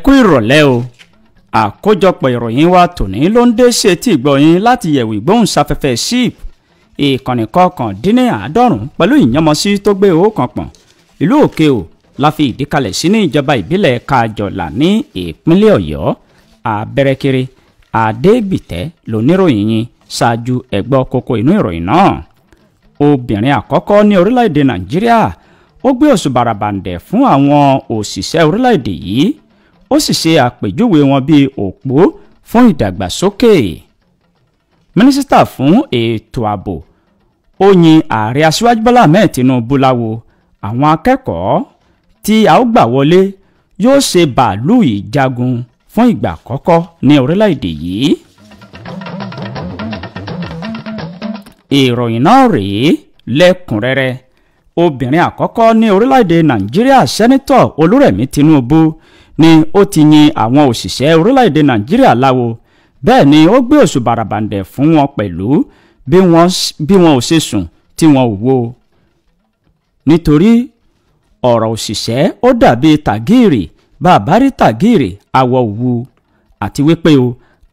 kú ìrọ̀lẹ́ o àkójọpọ̀ ìròyìn wa tòní ló ń dé ṣe tí ìgbọ̀yìn láti yẹ̀wò ìgbóhùnsáfẹ́fẹ́ ship ìkànnì kọkàndínláàádọ́rùn pẹ̀lú ìyànmọ́sí tó gbé òókan pọ̀n ìlú òkè o la fi ìdí kalẹ̀ sí ní ìjọba ìbílẹ̀ kájọlà ní ìpínlẹ̀ ọ̀yọ́ abẹ́rẹ́kiri adégbìtẹ́ lóníròyìn yín ṣáájú ẹ̀gbọ́ kókó inú ìròyìn náà. Obìnrin àkọ́kọ́ ní orílẹ̀-èdè nàìjíríà ó gbé òṣùbàràbàǹdẹ̀ fún àwọn òṣìṣẹ́ orílẹ̀-èdè yìí ó sì ṣe àpèjúwe wọn bíi òpó fún ìdàgbàsókè. Mínísítà fún ètò ààbò ó yin ààrẹ aṣíwájú bọ́lá ahmed tinubu láwo àwọn akẹ́kọ̀ọ́ tí a ó gbà wọlé yóò ṣe bàálù ìjagun fún ìgbà àkọ́kọ́ ní orílẹ̀-èdè yìí. Ìròyìn náà rèé lẹ́kùnrẹ́rẹ́. Obìnrin àkọ́kọ́ ní orílẹ̀-èdè nàìjíríà sẹ́nitọ̀ olúrẹ̀mí tinubu ni ó ti yin àwọn òṣìṣẹ́ orílẹ̀-èdè nàìjíríà láwo bẹ́ẹ̀ ni ó gbé òṣùbàràbàǹdẹ̀ fún wọn pẹ̀lú bí wọn ò ṣe sùn tí wọn ò wo. Nítorí ọ̀rọ̀ òṣìṣẹ́ ó dàbí tàgíìrì bàbá rí tàgíìrì àwọ̀ òwu àti wípé o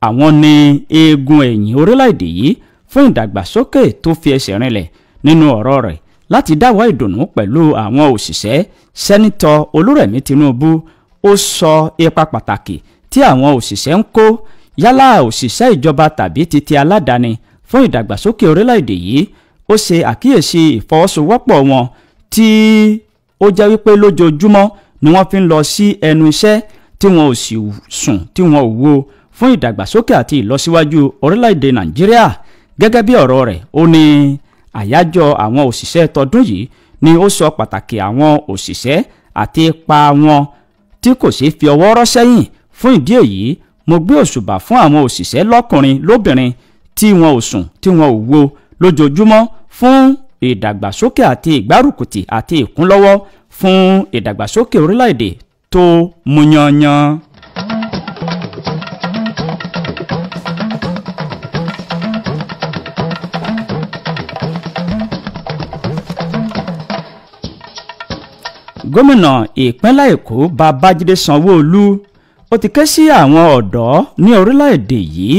àwọn ni eegun ẹ̀yìn orílẹ̀-èdè yìí fún ìdàgbàsókè tó fi ẹsẹ̀ rinlẹ̀ nínú ọ̀rọ̀ rẹ̀ láti dáwọ́ ìdùnnú pẹ̀lú àwọn òṣìṣẹ́. Sẹ́nitọ̀ olúrẹ̀mí tinubu ó sọ ipa pàtàkì tí àwọn òṣìṣẹ́ ń kó yálà òṣìṣẹ́ ìjọba tàbí titi aládàáni fún ìdàgbàsókè orílẹ̀-èdè yìí. Ó ṣe àkíyèsí ìfọwọ́sowọ́pọ̀ wọn tí ó jẹ́ wípé lójoojúmọ́ ni wọ́n fi ń lọ sí ẹnu iṣẹ́ tí wọn ò sì sùn tí wọn ò wo fún ìdàgbàsókè àti ìlọsíwájú orílẹ̀-èdè nàìjíríà. Gẹ́gẹ́ bí ọ̀rọ̀ rẹ̀ ó ní àyájọ́ àwọn òṣìṣẹ́ tọdún yìí ni ó sọ pàtàkì àwọn òṣìṣẹ́ àti ipa wọn tí kò ṣeé fi ọwọ́ rọ́ sẹ́yìn. Fún ìdí èyí mo gbé òṣùbà fún àwọn òṣìṣẹ́ lọ́kùnrin lóbìnrin tí wọn ò sùn tí wọn ò wo lójoojúmọ́ fún ìdàgbàsókè àti ìgbárùkùtì àti ìkúnlọ́wọ́ fún ìdàgbàsókè orílẹ̀-èdè tó múyanyan. Gómìnà ìpínlẹ̀ èkó babájídé sanwó-olú ó ti ké sí àwọn ọ̀dọ́ ní orílẹ̀-èdè yìí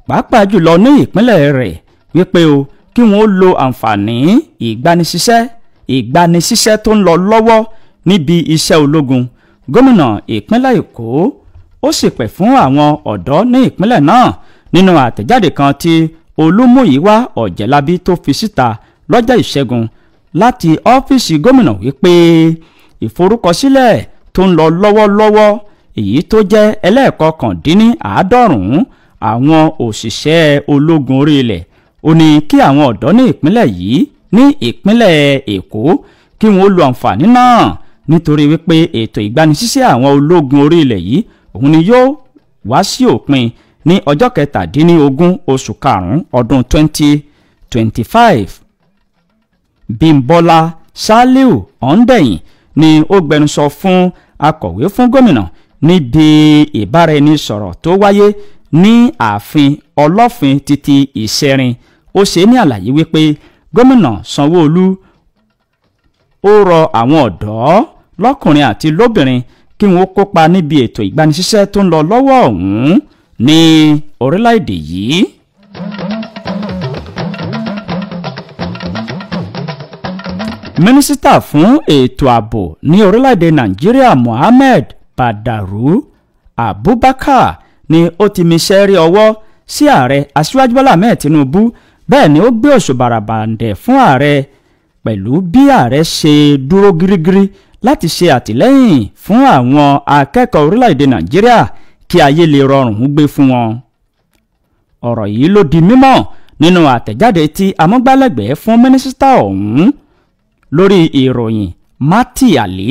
pàápàá jùlọ ní ìpínlẹ̀ rẹ̀ wípé o kí wọ́n lo àǹfààní ìgbanisíṣẹ́ tó ń lọ lọ́wọ́ níbi iṣẹ́ ológun. Gómìnà ìpínlẹ̀ èkó ó sì pè fún àwọn ọ̀dọ́ ní ìpínlẹ̀ náà nínú àtẹ̀jáde kan tí olúmúyíwá ọ̀jẹ̀lábí tó fi síta lọ́jọ́ ìṣẹ́gun láti ọ́fíìsì gómìnà wípé ìforúkọsílẹ̀ tó ń lọ lọ́wọ́lọ́wọ́ èyí tó jẹ́ ẹlẹ́ẹ̀kọkàndínláàádọ́rùn-ún àwọn òṣìṣẹ́ ológun orí ilẹ̀ ó ní kí àwọn ọ̀dọ́ ní ìpínlẹ̀ yìí ní ìpínlẹ̀ èkó kí wọ́n lo àǹfààní náà nítorí wípé ètò ìgbanisíṣẹ́ àwọn ológun orí ilẹ̀ yìí òun ni yóò wá sí òpin ní ọjọ́ 17 oṣù karùn-ún ọdún 2025. Bímbọ́lá Sàlíù Ọ̀ǹdẹ̀yìn ni ó gbẹnusọ fún akọ̀wé fún gómìnà níbi ìbáraẹnisọ̀rọ̀ tó wáyé ní ààfin ọlọ́fin títí ìṣẹ̀rin. Ó ṣe ní àlàyé wípé gómìnà sanwó-olú ó rọ àwọn ọ̀dọ́ lọ́kùnrin àti lóbìnrin kí wọ́n kópa níbi ètò ìgbanisíṣẹ́ tó ń lọ lọ́wọ́ ọ̀hún ní orílẹ̀-èdè yìí. Mínísítà fún ètò ààbò ní orílẹ̀-èdè nàìjíríà Mohammed Badaru Abubakar ni ó ti miṣẹ́ rí ọwọ́ sí ààrẹ aṣíwájú bọ́lá ahmed tinubu bẹ́ẹ̀ ni ó gbé òṣùbàràbàǹdẹ̀ fún ààrẹ pẹ̀lú bí ààrẹ ṣe dúró gírígírí láti ṣe àtìlẹ́yìn fún àwọn akẹ́kọ̀ọ́ orílẹ̀-èdè nàìjíríà kí ayé lè rọrùn gbé fún wọn. Ọ̀rọ̀ yìí ló di mímọ̀ nínú àtẹ̀jáde tí amúgbálẹ́gbẹ̀ẹ́ fún mínísítà ọ̀hún lórí ìròyìn Mati Ali.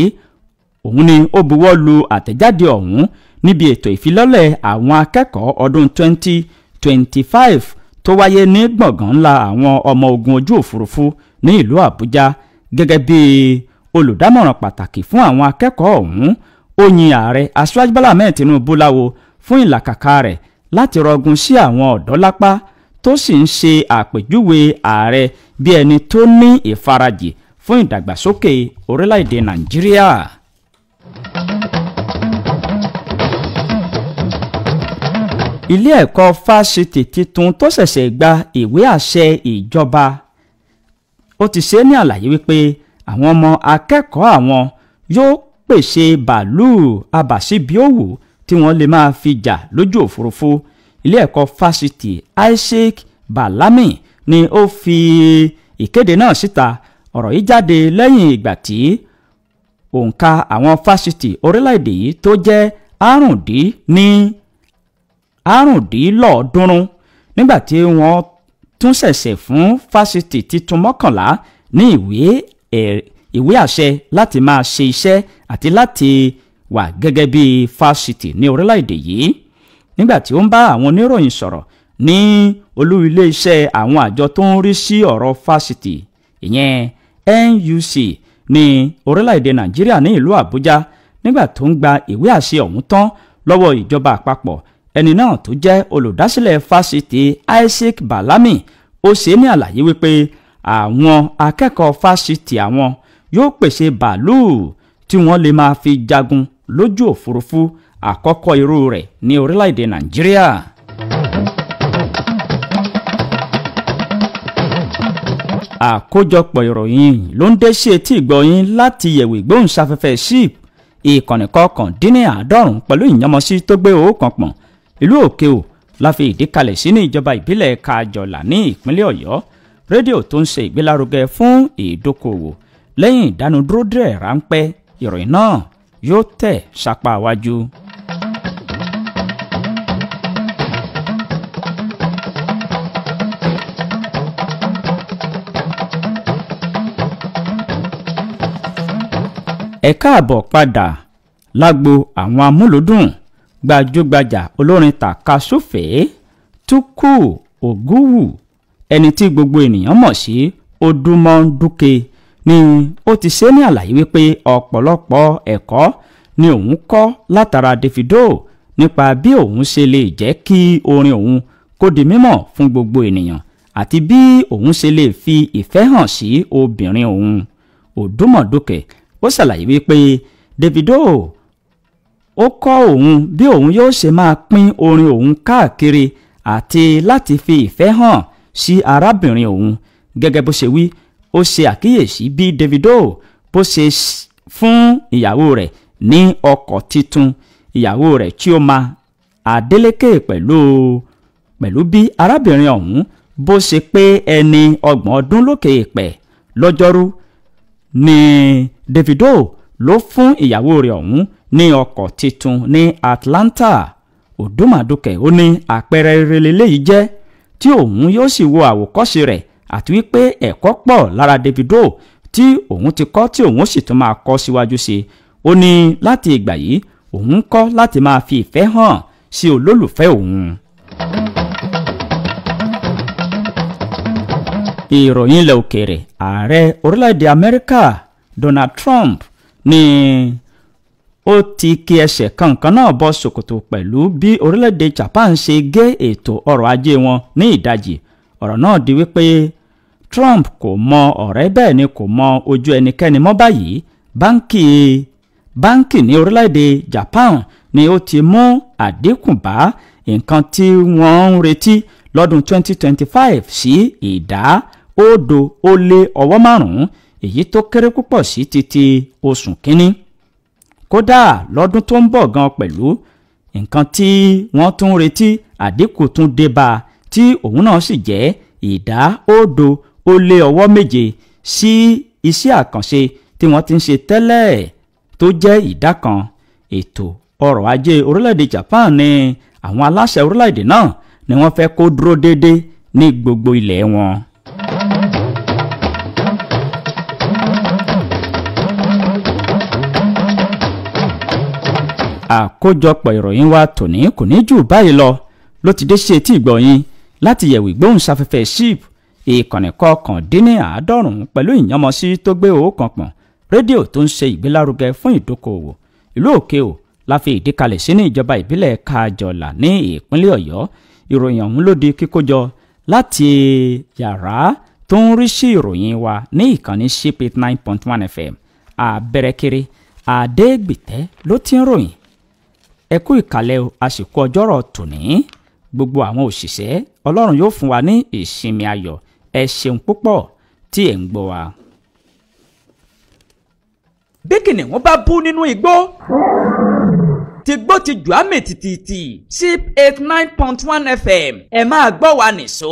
Òun ni ó buwọ́ lu àtẹ̀jáde ọ̀hún níbi ètò ìfilọ́lẹ̀ àwọn akẹ́kọ̀ọ́ ọdún 2025 tó wáyé ní gbọ̀ngàn ńlá àwọn ọmọ ogun ojú òfurufú ní ìlú Àbújá. Gẹ́gẹ́ bí olùdámọ̀ràn pàtàkì fún àwọn akẹ́kọ̀ọ́ ọ̀hún ó yin ààrẹ aṣíwájú bọ́lá ahmed tinubu láwo fún ìlàkàkà rẹ̀ láti rọgùn sí àwọn ọ̀dọ́ lápá tó sì ń ṣe àpèjúwe ààrẹ bí ẹni tó ní ìfarajì fún ìdàgbàsókè orílẹ̀-èdè nàìjíríà. ilé ẹ̀kọ́ fásitì tuntun tó ṣẹ̀ṣẹ̀ gba ìwé àṣẹ ìjọba ó ti ṣe ní àlàyé wípé àwọn ọmọ akẹ́kọ̀ọ́ àwọn yóò pèsè bàálù abàṣíbíòwò tí wọ́n lè máa fi jà lójú òfurufú. ilé ẹ̀kọ́ fásitì Isaac Balami ni ó fi ìkéde náà síta. ọ̀rọ̀ yìí jáde lẹ́yìn ìgbà tí òǹkà àwọn fásitì orílẹ̀-èdè yìí tó jẹ́ àrùndínlọ́ọ̀ọ́dúnrún nígbà tí wọ́n tún ṣẹ̀ṣẹ̀ fún fásitì titun 11 ní ìwé àṣẹ láti máa ṣe iṣẹ́ àti láti wà gẹ́gẹ́ bí fásitì ní orílẹ̀-èdè yìí. nígbà tí ó ń bá àwọn oníròyìn sọ̀rọ̀ ní olú ilé iṣẹ́ àwọn àjọ tó ń rí sí ọ̀rọ̀ fásitì ìyẹn NUC ní orílẹ̀-èdè Nàìjíríà ní ìlú Àbújá nígbà tó ń gba ìwé àṣẹ ọ̀hún tán lọ́wọ́ ìjọba àpapọ̀, ẹni náà tó jẹ́ olùdásílẹ̀ fásitì Isaac Balami ó ṣe ní àlàyé wípé àwọn akẹ́kọ̀ọ́ fásitì àwọn yóò pèsè bàálù tí wọ́n lè máa fi jagun lójú òfurufú àkọ́kọ́ irú rẹ̀ ní orílẹ̀-èdè Nàìjíríà. àkójọpọ̀ ìròyìn ló ń dé sí etí ìgbọ̀yìn láti yẹ̀wò ìgbóhùnsáfẹ́fẹ́ SIP ìkànnì 99 pẹ̀lú ìyànmọ́sí tó gbé òókan pọ̀n ìlú Òkè-Ò la fi ìdí kalẹ̀ sí ní ìjọba ìbílẹ̀ Kájọlà ní ìpínlẹ̀ Ọ̀yọ́. rédíò tó ń ṣe ìgbélárugẹ fún ìdókòwò. lẹ́yìn ìdánudúró díẹ̀ ráńpẹ́ ìròyìn náà yóò tẹ̀ sápá wájú. ẹ káàbọ̀ padà lágbo àwọn amúlùdùn. gbajúgbajà olórin tàkasúfèé Túkù Ògúwù ẹni tí gbogbo ènìyàn mọ̀ sí Odúmọ̀ndúkè ni ó ti ṣe ní àlàyé wípé ọ̀pọ̀lọpọ̀ ẹ̀kọ́ ni òun kọ́ látara Davido nípa bí òun ṣe lè jẹ́ kí orin òun kó di mímọ̀ fún gbogbo ènìyàn àti bí òun ṣe lè fi ìfẹ́ hàn sí obìnrin òun. Odúmọ̀ndúkè ó ṣàlàyé wípé Davido ó kọ́ òun bí òun yóò ṣe máa pín orin òun káàkiri àti láti fi ìfẹ́ hàn sí arábìnrin òun. gẹ́gẹ́ bó ṣe wí, ó ṣe àkíyèsí bí Davido bó ṣe fún ìyàwó rẹ̀ ní ọkọ̀ titun, ìyàwó rẹ̀ Chioma Adeleke pẹ̀lú bí arábìnrin ọ̀hún bó ṣe pé ẹni 30 ọdún lókè èèpẹ̀ lọ́jọ́rú ni Davido ló fún ìyàwó rẹ̀ ọ̀hún ní ọkọ̀ titun ní Atlanta. Odúmọ̀ndúkè ó ní àpẹẹrẹ rere lélẹ́yìí jẹ́ tí òun yóò sì wo àwòkọ́ṣe rẹ̀ àti wípé ẹ̀kọ́ pọ̀ lára Davido tí òun ti kọ́ tí òun sì tún máa kọ́ síwájú sí i. ó ní láti ìgbà yìí òun kọ́ láti máa fi ìfẹ́ hàn sí olólùfẹ́ òun. ìròyìn ilẹ̀ òkèèrè. ààrẹ orílẹ̀-èdè Amẹ́ríkà Donald Trump ní ó ti kí ẹsẹ̀ kankan náà bọ́ ṣòkòtò pẹ̀lú bí orílẹ̀-èdè Japan ṣe gé ètò ọrọ̀ ajé wọn ní ìdajì. ọ̀rọ̀ náà di wípé Trump kò mọ ọ̀rẹ́ bẹ́ẹ̀ ni kò mọ ojú ẹnikẹ́ni mọ́ báyìí. báńkì ní orílẹ̀-èdè Japan ni ó ti mú àdínkù bá nǹkan tí wọ́n ń retí lọ́dún 2025 sí 0.5%, èyí tó kéré púpọ̀ sí títí oṣù kínní. kódà lọ́dún tó ń bọ̀ gan pẹ̀lú nǹkan tí wọ́n tún retí àdínkù tún dé bá tí òun náà sì jẹ́ 0.7% sí iṣẹ́ àkànṣe tí wọ́n ti ń ṣe tẹ́lẹ̀ tó jẹ́ 1%. ètò ọrọ̀ ajé orílẹ̀-èdè Japan ní àwọn aláṣẹ orílẹ̀-èdè náà ni wọ́n fẹ́ kó dúró déédéé ní gbogbo ilẹ̀ wọn. àkójọpọ̀ ìròyìn wa tòní kò ní jù báyìí lọ ló ti dé sí etí ìgbọ̀yìn láti yẹ̀wò ìgbóhùnsáfẹ́fẹ́ SIP ìkànnì 99 pẹ̀lú ìyànmọ́sí tó gbé òókan pọ̀n rédíò tó ń ṣe ìgbélárugẹ fún ìdókòwò. ìlú Òkè-Ò la fi ìdí kalẹ̀ sí ní ìjọba ìbílẹ̀ Kájọlà ní ìpínlẹ̀ Ọ̀yọ́. ìròyìn ọ̀hún ló di kíkójọ láti yàrá tó ń rí sí ìròyìn wa ní ìkànnì SIP 89.1 FM. Àbẹ̀rẹ̀kiri Adégbìtẹ́ ló ti ń ròyìn. ẹ kú ìkàlẹ̀ àsìkò ọjọ́rọ̀ tòní gbogbo àwọn òṣìṣẹ́ Ọlọ́run yóò fún wa ní ìsinmi ayọ̀. Ẹ ṣeun púpọ̀ tí ẹ̀ ń gbọ́ wa. Bí kìnìún bá bú nínú igbó, ti gbó ti jù á mì tìtìtì. Ship 89.1 FM ẹ máa gbọ́ wa nìṣó.